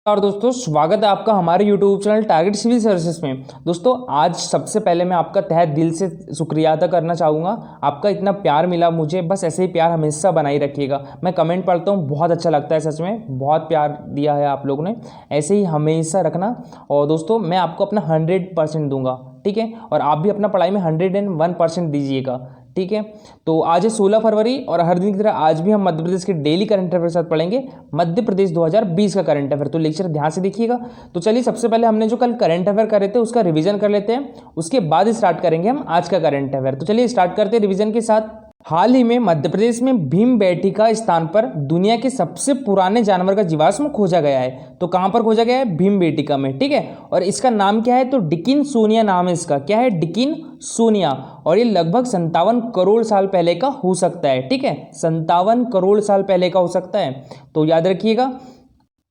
और दोस्तों स्वागत है आपका हमारे YouTube channel target civil services में। दोस्तों आज सबसे पहले मैं आपका तहे दिल से शुक्रिया अदा करना चाहूँगा। आपका इतना प्यार मिला मुझे, बस ऐसे ही प्यार हमेशा बनाए रखिएगा। मैं कमेंट पढ़ता हूँ, बहुत अच्छा लगता है, सच में बहुत प्यार दिया है आप लोगों ने, ऐसे ही हमेशा रखना। और दोस्तों मैं आपको अपना 100% दूंगा, ठीक है, और आप भी अपना पढ़ाई में 101% दीजिएगा, ठीक है। तो आज है 16 फरवरी और हर दिन की तरह आज भी हम मध्य प्रदेश के डेली करंट अफेयर के साथ पढ़ेंगे मध्य प्रदेश 2020 का करंट अफेयर। तो लेक्चर ध्यान से देखिएगा। तो चलिए सबसे पहले हमने जो कल करंट अफेयर करे थे उसका रिवीजन कर लेते हैं, उसके बाद स्टार्ट करेंगे हम आज का करंट अफेयर। तो चलिए स्टार्ट करते हैं रिवीजन के साथ। हाल ही में मध्य प्रदेश में भीमबेटका स्थान पर दुनिया के सबसे पुराने जानवर का जीवाश्म खोजा गया है। तो कहां पर खोजा गया है? भीमबेटका में, ठीक है। और इसका नाम क्या है? तो डिकिन्सोनिया नाम है इसका। क्या है? डिकिन्सोनिया। और ये लगभग 57 करोड़ साल पहले का हो सकता है, ठीक है, 57 करोड़ साल पहले का हो सकता है, तो याद रखिएगा।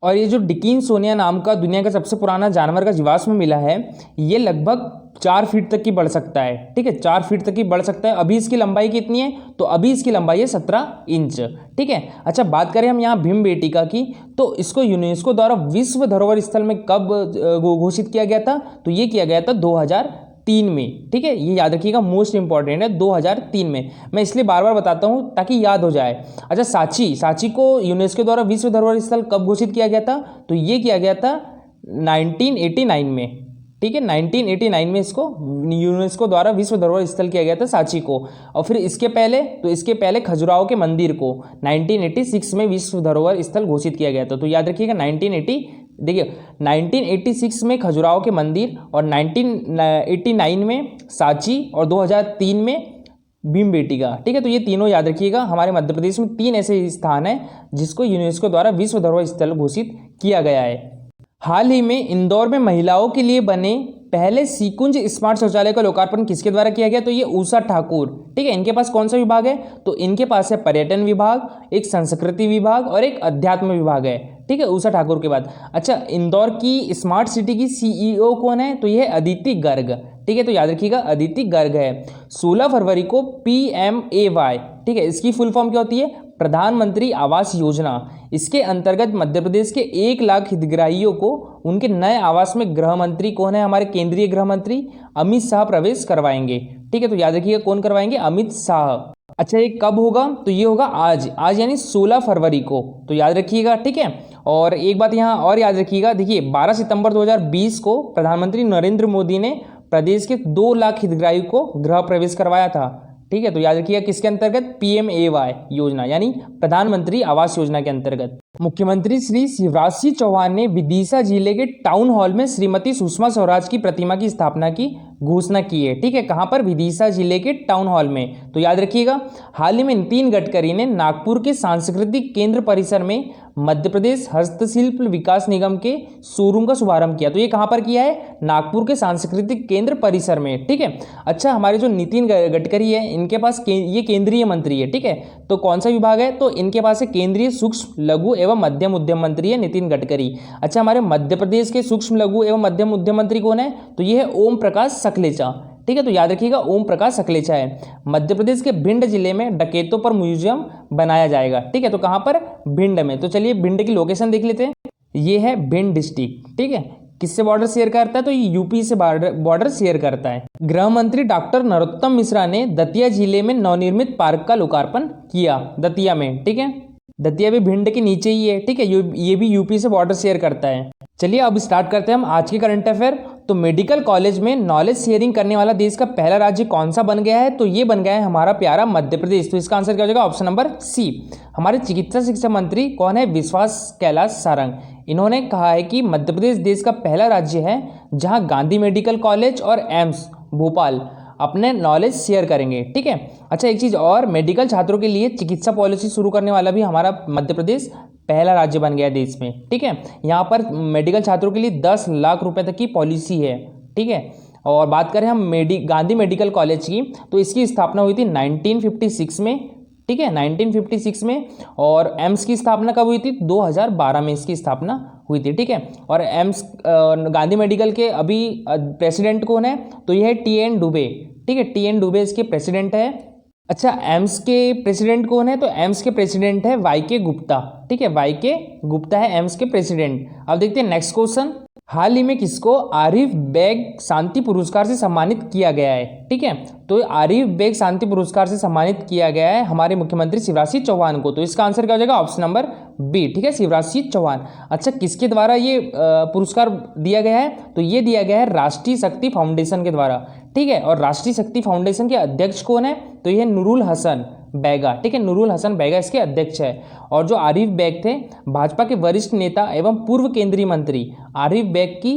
और ये जो डिकिन्सोनिया नाम का दुनिया का सबसे पुराना जानवर का जीवाश्म मिला है, ये लगभग 4 फीट तक की बढ़ सकता है, ठीक है, 4 फीट तक की बढ़ सकता है। अभी इसकी लंबाई कितनी है? तो अभी इसकी लंबाई है 17 इंच, ठीक है। अच्छा, बात करें हम यहाँ भीमबेटका की, तो इसको यूनेस्को द्वारा विश्व धरोहर स्थल में कब घोषित किया गया था? तो ये किया गया था 2003 में, ठीक है, ये याद रखिएगा, मोस्ट इंपॉर्टेंट है, 2003 में। मैं इसलिए बार बार बताता हूँ ताकि याद हो जाए। अच्छा, सांची को यूनेस्को द्वारा विश्व धरोहर स्थल कब घोषित किया गया था? तो ये किया गया था 1989 में, ठीक है, 1989 में इसको यूनेस्को द्वारा विश्व धरोहर स्थल किया गया था सांची को। और फिर इसके पहले खजुराहो के मंदिर को 1986 में विश्व धरोहर स्थल घोषित किया गया था। तो याद रखिएगा 1986 में खजुराहो के मंदिर, और 1989 में सांची, और 2003 में भीमबेटका, ठीक है। तो ये तीनों याद रखिएगा। हमारे मध्य प्रदेश में 3 ऐसे स्थान हैं जिसको यूनेस्को द्वारा विश्व धरोहर स्थल घोषित किया गया है। हाल ही में इंदौर में महिलाओं के लिए बने पहले सीकुंज स्मार्ट शौचालय का लोकार्पण किसके द्वारा किया गया? तो ये उषा ठाकुर, ठीक है। इनके पास कौन सा विभाग है? तो इनके पास है पर्यटन विभाग, एक संस्कृति विभाग और एक अध्यात्म विभाग है, ठीक है, उषा ठाकुर के बाद। अच्छा, इंदौर की स्मार्ट सिटी की सीईओ कौन है? तो ये है अदिति गर्ग, ठीक है, तो याद रखिएगा अदिति गर्ग है। 16 फरवरी को PMAY, ठीक है, इसकी फुल फॉर्म क्या होती है? प्रधानमंत्री आवास योजना। इसके अंतर्गत मध्य प्रदेश के 1 लाख हितग्राहियों को उनके नए आवास में गृह मंत्री कौन है? हमारे केंद्रीय गृह मंत्री अमित शाह प्रवेश करवाएंगे, ठीक है, तो याद रखिएगा कौन करवाएंगे? अमित शाह। अच्छा, ये कब होगा? तो ये होगा आज यानी 16 फरवरी को, तो याद रखिएगा, ठीक है। और एक बात यहाँ और याद रखिएगा, देखिए 12 सितंबर 2020 को प्रधानमंत्री नरेंद्र मोदी ने प्रदेश के 2 लाख हितग्राहियों को गृह प्रवेश करवाया था, ठीक है, तो याद रखिएगा किसके अंतर्गत? PMAY योजना यानी प्रधानमंत्री आवास योजना के अंतर्गत। मुख्यमंत्री श्री शिवराज सिंह चौहान ने विदिशा जिले के टाउन हॉल में श्रीमती सुषमा स्वराज की प्रतिमा की स्थापना की घोषणा की है, ठीक है। कहां पर? विदिशा जिले के टाउन हॉल में, तो याद रखिएगा। हाल ही में नितिन गडकरी ने नागपुर के सांस्कृतिक केंद्र परिसर में मध्य प्रदेश हस्तशिल्प विकास निगम के शोरूम का शुभारंभ किया। तो ये कहां पर किया है? नागपुर के सांस्कृतिक केंद्र परिसर में, ठीक है। अच्छा, हमारे जो नितिन गडकरी है इनके पास ये केंद्रीय मंत्री है, ठीक है, तो कौन सा विभाग है? तो इनके पास है केंद्रीय सूक्ष्म लघु एवं मध्यम उद्यम मंत्री है नितिन गडकरी। अच्छा, हमारे मध्य प्रदेश के सूक्ष्म लघु एवं मध्यम उद्यम मंत्री कौन है? तो ये है ओम प्रकाश सकलेचा, ठीक है, तो याद रखिएगा ओम प्रकाश सकलेचा है। मध्य प्रदेश के भिंड जिले में डकैतों पर म्यूजियम बनाया जाएगा, ठीक है, तो कहां पर? भिंड में। तो चलिए भिंड की लोकेशन देख लेते हैं। ये है भिंड डिस्ट्रिक्ट, ठीक है। किससे बॉर्डर शेयर करता है? तो ये यूपी से बॉर्डर शेयर करता है। गृह मंत्री डॉक्टर नरोत्तम मिश्रा ने दतिया जिले में नवनिर्मित पार्क का लोकार्पण किया, दतिया में, ठीक है। दतिया भी भिंड के नीचे ही है, ठीक है, ये भी यूपी से बॉर्डर शेयर करता है। चलिए अब स्टार्ट करते हैं हम आज के करंट अफेयर। तो मेडिकल कॉलेज में नॉलेज शेयरिंग करने वाला देश का पहला राज्य कौन सा बन गया है? तो ये बन गया है हमारा प्यारा मध्य प्रदेश। तो इसका आंसर क्या हो जाएगा? Option number C. हमारे चिकित्सा शिक्षा मंत्री कौन है? विश्वास कैलाश सारंग। इन्होंने कहा है कि मध्य प्रदेश देश का पहला राज्य है जहां गांधी मेडिकल कॉलेज और एम्स भोपाल अपने नॉलेज शेयर करेंगे, ठीक है। अच्छा, एक चीज़ और, मेडिकल छात्रों के लिए चिकित्सा पॉलिसी शुरू करने वाला भी हमारा मध्य प्रदेश पहला राज्य बन गया देश में, ठीक है। यहाँ पर मेडिकल छात्रों के लिए 10 लाख रुपए तक की पॉलिसी है, ठीक है। और बात करें हम गांधी मेडिकल कॉलेज की, तो इसकी स्थापना हुई थी 1956 में, ठीक है, 1956 में। और एम्स की स्थापना कब हुई थी? 2012 में इसकी स्थापना हुई थी, ठीक है। और एम्स गांधी मेडिकल के अभी प्रेसिडेंट कौन है? तो यह है TN डुबे, ठीक है, TN डुबे इसके प्रेसिडेंट है। अच्छा, एम्स के प्रेसिडेंट कौन है? तो एम्स के प्रेसिडेंट है वाई के गुप्ता। ठीक है, वाई के गुप्ता है एम्स के प्रेसिडेंट। अब देखते हैं नेक्स्ट क्वेश्चन। हाल ही में किसको आरिफ बेग शांति पुरस्कार से सम्मानित किया गया है? ठीक है, तो आरिफ बेग शांति पुरस्कार से सम्मानित किया गया है हमारे मुख्यमंत्री शिवराज सिंह चौहान को। तो इसका आंसर क्या हो जाएगा? Option number B. ठीक है, शिवराज सिंह चौहान। अच्छा, किसके द्वारा ये पुरस्कार दिया गया है? तो ये दिया गया है राष्ट्रीय शक्ति फाउंडेशन के द्वारा। ठीक है, और राष्ट्रीय शक्ति फाउंडेशन के अध्यक्ष कौन है? तो ये नूरुल हसन बैगा। ठीक है, नूरुल हसन बैगा इसके अध्यक्ष है। और जो आरिफ बेग थे, भाजपा के वरिष्ठ नेता एवं पूर्व केंद्रीय मंत्री, आरिफ बेग की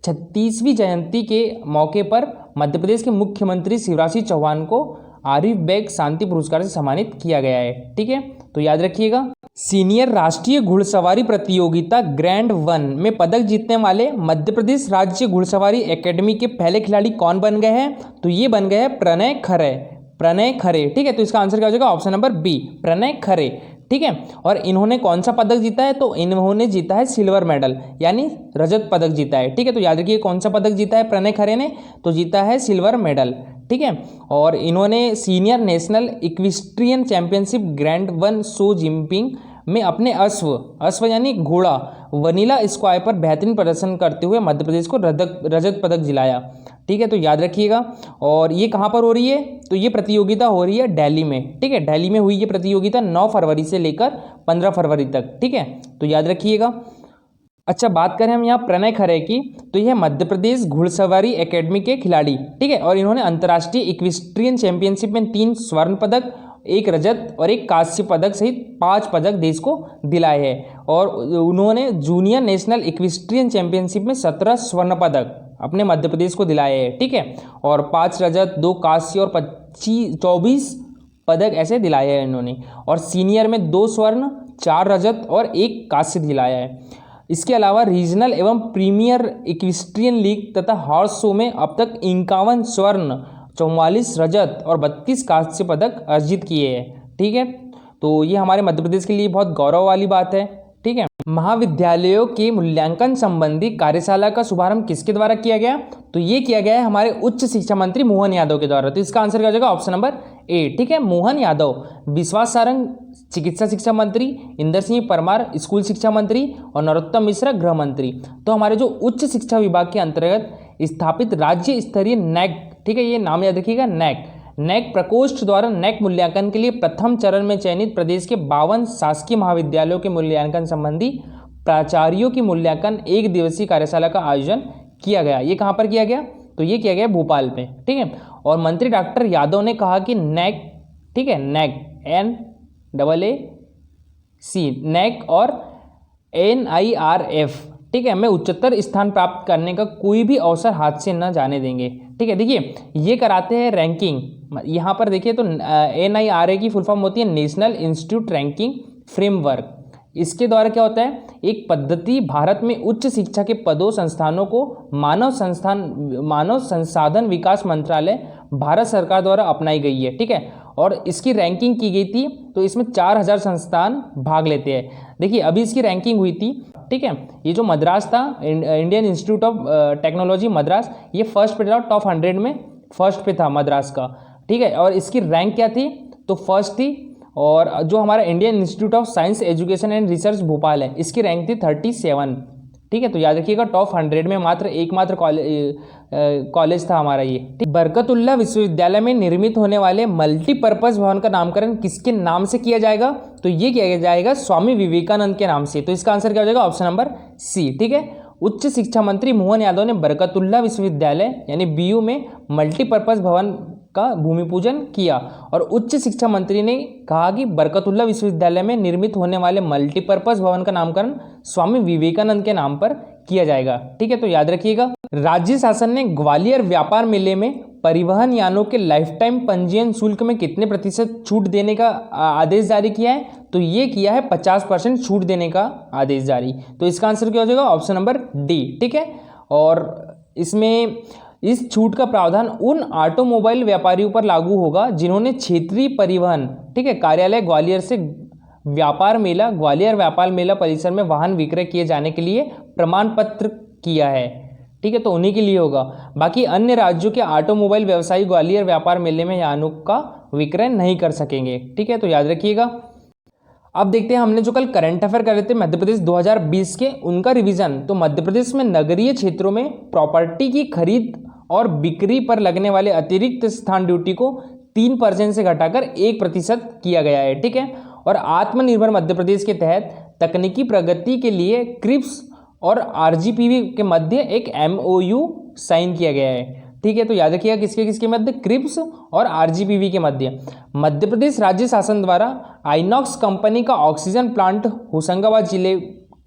36वीं जयंती के मौके पर मध्य प्रदेश के मुख्यमंत्री शिवराज सिंह चौहान को आरिफ बेग शांति पुरस्कार से सम्मानित किया गया है। ठीक है, तो याद रखिएगा। सीनियर राष्ट्रीय घुड़सवारी प्रतियोगिता ग्रैंड 1 में पदक जीतने वाले मध्य प्रदेश राज्य घुड़सवारी एकेडमी के पहले खिलाड़ी कौन बन गए हैं? तो ये बन गए हैं प्रणय खरे। प्रणय खरे। ठीक है, तो इसका आंसर क्या हो जाएगा? Option number B, Pranay Khare. ठीक है, और इन्होंने कौन सा पदक जीता है? तो इन्होंने जीता है सिल्वर मेडल, यानी रजत पदक जीता है। ठीक है, तो याद रखिए कौन सा पदक जीता है प्रणय खरे ने? तो जीता है सिल्वर मेडल। ठीक है, और इन्होंने senior national equestrian championship grand 1 show jumping में अपने अश्व यानी घोड़ा वनीला स्क्वायर पर बेहतरीन प्रदर्शन करते हुए मध्य प्रदेश को रजत पदक दिलाया। ठीक है, तो याद रखिएगा। और ये कहाँ पर हो रही है? तो ये प्रतियोगिता हो रही है दिल्ली में। ठीक है, दिल्ली में हुई ये प्रतियोगिता 9 फरवरी से लेकर 15 फरवरी तक। ठीक है, तो याद रखिएगा। अच्छा, बात करें हम यहाँ प्रणय खरे की, तो यह मध्य प्रदेश घुड़सवारी एकेडमी के खिलाड़ी। ठीक है, और इन्होंने अंतर्राष्ट्रीय इक्विस्ट्रियन चैंपियनशिप में 3 स्वर्ण पदक, 1 रजत और 1 कांस्य पदक सहित 5 पदक देश को दिलाए हैं। और उन्होंने जूनियर नेशनल इक्विस्ट्रियन चैंपियनशिप में 17 स्वर्ण पदक अपने मध्य प्रदेश को दिलाए हैं। ठीक है, और 5 रजत, 2 कांस्य और 24 पदक ऐसे दिलाए हैं इन्होंने। और सीनियर में 2 स्वर्ण, 4 रजत और 1 कांस्य दिलाया है। इसके अलावा रीजनल एवं प्रीमियर इक्विस्ट्रियन लीग तथा हॉर्स शो में अब तक 51 स्वर्ण, 44 रजत और 32 कांस्य पदक अर्जित किए हैं। ठीक है, तो ये हमारे मध्य प्रदेश के लिए बहुत गौरव वाली बात है। ठीक है, महाविद्यालयों के मूल्यांकन संबंधी कार्यशाला का शुभारंभ किसके द्वारा किया गया? तो ये किया गया है हमारे उच्च शिक्षा मंत्री मोहन यादव के द्वारा। तो इसका आंसर क्या हो जाएगा? Option number A. ठीक है, मोहन यादव। विश्वास सारंग चिकित्सा शिक्षा मंत्री, इंदर सिंह परमार स्कूल शिक्षा मंत्री और नरोत्तम मिश्रा गृह मंत्री। तो हमारे जो उच्च शिक्षा विभाग के अंतर्गत स्थापित राज्य स्तरीय नैक, ठीक है, ये नाम याद रखिएगा, नैक प्रकोष्ठ द्वारा नैक मूल्यांकन के लिए प्रथम चरण में चयनित प्रदेश के 52 शासकीय महाविद्यालयों के मूल्यांकन संबंधी प्राचार्यों की मूल्यांकन 1 दिवसीय कार्यशाला का आयोजन किया गया। ये कहाँ पर किया गया? तो ये किया गया भोपाल में। ठीक है, और मंत्री डॉक्टर यादव ने कहा कि नैक, ठीक है, नैक NAAC नैक और NIRF, ठीक है, में उच्चतर स्थान प्राप्त करने का कोई भी अवसर हाथ से न जाने देंगे। ठीक है, देखिए ये कराते हैं रैंकिंग। यहाँ पर देखिए तो NIRA की फुल फॉर्म होती है नेशनल इंस्टीट्यूट रैंकिंग फ्रेमवर्क। इसके द्वारा क्या होता है? एक पद्धति भारत में उच्च शिक्षा के पदों संस्थानों को मानव संसाधन विकास मंत्रालय भारत सरकार द्वारा अपनाई गई है। ठीक है, और इसकी रैंकिंग की गई थी, तो इसमें 4000 संस्थान भाग लेते हैं। देखिए अभी इसकी रैंकिंग हुई थी। ठीक है, ये जो मद्रास था, Indian institute of technology Madras, ये फर्स्ट पे था, टॉप 100 में फर्स्ट पे था मद्रास का। ठीक है, और इसकी रैंक क्या थी? तो फर्स्ट थी। और जो हमारा Indian institute of science education and research Bhopal है, इसकी रैंक थी 37। ठीक है, तो याद रखिएगा टॉप 100 में एकमात्र कॉलेज था हमारा ये। बरकतुल्लाह विश्वविद्यालय में निर्मित होने वाले मल्टीपर्पज भवन का नामकरण किसके नाम से किया जाएगा? तो ये किया जाएगा स्वामी विवेकानंद के नाम से। तो इसका आंसर क्या हो जाएगा? Option number C. ठीक है, उच्च शिक्षा मंत्री मोहन यादव ने बरकतुल्लाह विश्वविद्यालय यानी BU में मल्टीपर्पज भवन का भूमि पूजन किया। और उच्च शिक्षा मंत्री ने कहा कि बरकतुल्लाह विश्वविद्यालय में निर्मित होने वाले मल्टीपर्पज भवन का नामकरण स्वामी विवेकानंद के नाम पर किया जाएगा। ठीक है, तो याद रखिएगा। राज्य शासन ने ग्वालियर व्यापार मेले में परिवहन यानों के लाइफ टाइम पंजीयन शुल्क में कितने प्रतिशत छूट देने का आदेश जारी किया है? तो ये किया है 50% छूट देने का आदेश जारी। तो इसका आंसर क्या हो जाएगा? Option number D. ठीक है, और इसमें इस छूट का प्रावधान उन ऑटोमोबाइल व्यापारियों पर लागू होगा जिन्होंने क्षेत्रीय परिवहन, ठीक है, कार्यालय ग्वालियर से ग्वालियर व्यापार मेला परिसर में वाहन विक्रय किए जाने के लिए प्रमाण पत्र किया है। ठीक है, तो उन्हीं के लिए होगा। बाकी अन्य राज्यों के ऑटोमोबाइल व्यवसायी ग्वालियर व्यापार मेले में यानों का विक्रय नहीं कर सकेंगे। ठीक है, तो याद रखिएगा। अब देखते हैं हमने जो कल करंट अफेयर कर रहे थे मध्य प्रदेश 2020 के, उनका रिवीजन। तो मध्य प्रदेश में नगरीय क्षेत्रों में प्रॉपर्टी की खरीद और बिक्री पर लगने वाले अतिरिक्त स्थान ड्यूटी को 3% से घटाकर 1% किया गया है। ठीक है, और आत्मनिर्भर मध्य प्रदेश के तहत तकनीकी प्रगति के लिए क्रिप्स और आरजीपीवी के मध्य एक एमओयू साइन किया गया है। ठीक है, तो याद रखिएगा किसके किसके मध्य, क्रिप्स और आरजीपीवी के मध्य। मध्य प्रदेश राज्य शासन द्वारा आइनॉक्स कंपनी का ऑक्सीजन प्लांट होशंगाबाद जिले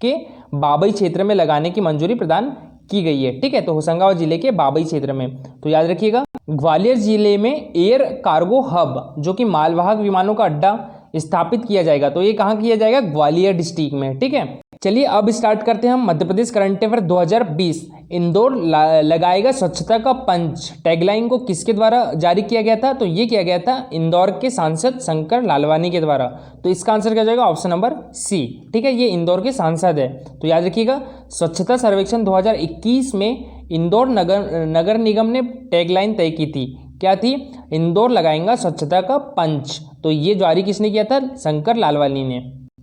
के बाबई क्षेत्र में लगाने की मंजूरी प्रदान की गई है। ठीक है, तो होशंगाबाद जिले के बाबई क्षेत्र में। तो याद रखिएगा ग्वालियर जिले में एयर कार्गो हब जो कि मालवाहक विमानों का अड्डा स्थापित किया जाएगा। तो ये कहाँ किया जाएगा, ग्वालियर डिस्ट्रिक्ट में। ठीक है, चलिए अब स्टार्ट करते हैं हम मध्य प्रदेश करंट अफेयर 2020। इंदौर लगाएगा स्वच्छता का पंच, टैगलाइन को किसके द्वारा जारी किया गया था, तो ये किया गया था इंदौर के सांसद शंकर लालवानी के द्वारा। तो इसका आंसर क्या जाएगा, ऑप्शन नंबर सी। ठीक है, ये इंदौर के सांसद है। तो याद रखिएगा स्वच्छता सर्वेक्षण 2021 में इंदौर नगर निगम ने टैगलाइन तय की थी। क्या थी, इंदौर लगाएगा स्वच्छता का पंच। तो ये जारी किसने किया था, शंकर लालवानी ने।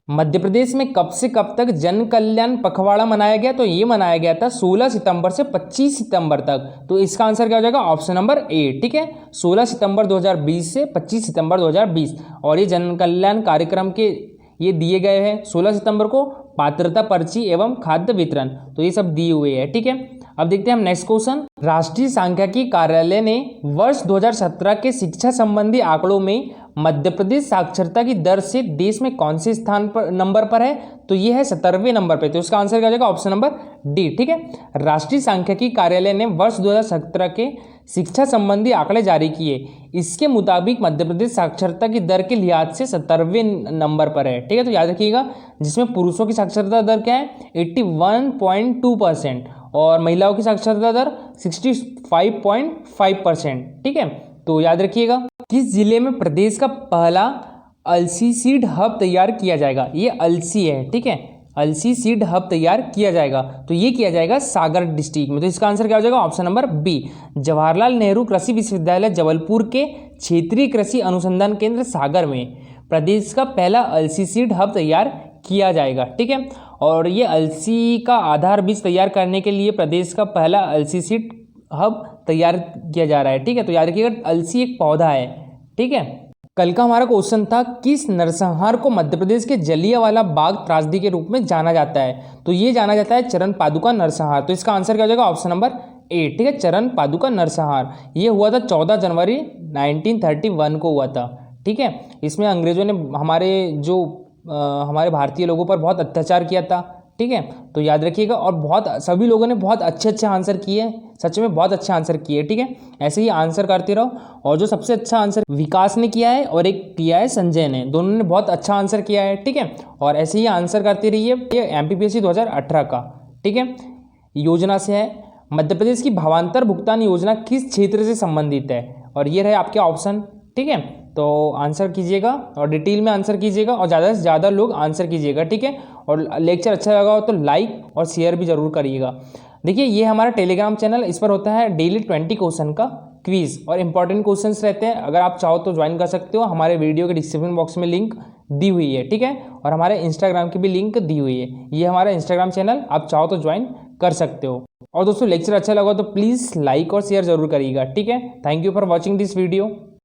मध्य प्रदेश में कब से कब तक जन कल्याण पखवाड़ा मनाया गया, तो ये मनाया गया था 16 सितंबर से 25 सितंबर तक। तो इसका आंसर क्या हो जाएगा, ऑप्शन नंबर ए। ठीक है, 16 सितंबर 2020 से 25 सितंबर 2020। और ये जन कल्याण कार्यक्रम के ये दिए गए हैं 16 सितंबर को पात्रता पर्ची एवं खाद्य वितरण। तो ये सब दिए हुए हैं। ठीक है, अब देखते हैं हम नेक्स्ट क्वेश्चन। राष्ट्रीय सांख्यिकी कार्यालय ने वर्ष 2017 के शिक्षा संबंधी आंकड़ों में मध्य प्रदेश साक्षरता की दर से देश में कौन से स्थान पर नंबर पर है, तो ये है 17वें नंबर पे। तो इसका आंसर क्या हो जाएगा, ऑप्शन नंबर डी। ठीक है, राष्ट्रीय सांख्यिकी कार्यालय ने वर्ष 2017 के शिक्षा संबंधी आंकड़े जारी किए। इसके मुताबिक मध्य प्रदेश साक्षरता की दर के लिहाज से 17वें नंबर पर है। ठीक है, तो याद रखिएगा जिसमें पुरुषों की साक्षरता दर क्या है, 81.2% और महिलाओं की साक्षरता दर 65.5%। ठीक है, तो याद रखिएगा किस जिले में प्रदेश का पहला अलसी सीड हब तैयार किया जाएगा, ये अलसी है। ठीक है, अलसी सीड हब तैयार किया जाएगा। तो ये किया जाएगा सागर डिस्ट्रिक्ट में। तो इसका आंसर क्या हो जाएगा, option number B. Jawaharlal Nehru कृषि विश्वविद्यालय जबलपुर के क्षेत्रीय कृषि अनुसंधान केंद्र सागर में प्रदेश का पहला अलसी सीड हब तैयार किया जाएगा। ठीक है, और ये अलसी का आधार बीज तैयार करने के लिए प्रदेश का पहला अलसी सीड हब तैयार किया जा रहा है। ठीक है, तो याद रखिएगा अलसी एक पौधा है। ठीक है, कल का हमारा क्वेश्चन था किस नरसंहार को मध्य प्रदेश के जलियांवाला बाग त्रासदी के रूप में जाना जाता है, तो ये जाना जाता है चरण पादुका नरसंहार। तो इसका आंसर क्या हो जाएगा, ऑप्शन नंबर ए। ठीक है, चरण पादुका नरसंहार ये हुआ था 14 जनवरी 1931 को हुआ था। ठीक है, इसमें अंग्रेजों ने हमारे भारतीय लोगों पर बहुत अत्याचार किया था। ठीक है, तो याद रखिएगा। और सभी लोगों ने बहुत अच्छे आंसर किए, सच में बहुत अच्छे आंसर किए। ठीक है, ऐसे ही आंसर करते रहो। और जो सबसे अच्छा आंसर विकास ने किया है और एक किया है संजय ने, दोनों ने बहुत अच्छा आंसर किया है। ठीक है, और ऐसे ही आंसर करते रहिए। ये MPPSC 2018 का, ठीक है, योजना से है। मध्य प्रदेश की भावांतर भुगतान योजना किस क्षेत्र से संबंधित है, और ये रहे आपके ऑप्शन। ठीक है, तो आंसर कीजिएगा और डिटेल में आंसर कीजिएगा और ज़्यादा से ज़्यादा लोग आंसर कीजिएगा। ठीक है, और लेक्चर अच्छा लगा हो तो लाइक और शेयर भी ज़रूर करिएगा। देखिए ये हमारा टेलीग्राम चैनल, इस पर होता है डेली 20 क्वेश्चन का क्विज और इंपॉर्टेंट क्वेश्चंस रहते हैं। अगर आप चाहो तो ज्वाइन कर सकते हो, हमारे वीडियो के डिस्क्रिप्शन बॉक्स में लिंक दी हुई है। ठीक है, और हमारे इंस्टाग्राम की भी लिंक दी हुई है। ये हमारा इंस्टाग्राम चैनल, आप चाहो तो ज्वाइन कर सकते हो। और दोस्तों लेक्चर अच्छा लगा तो प्लीज़ लाइक और शेयर जरूर करिएगा। ठीक है, thank you for watching this video.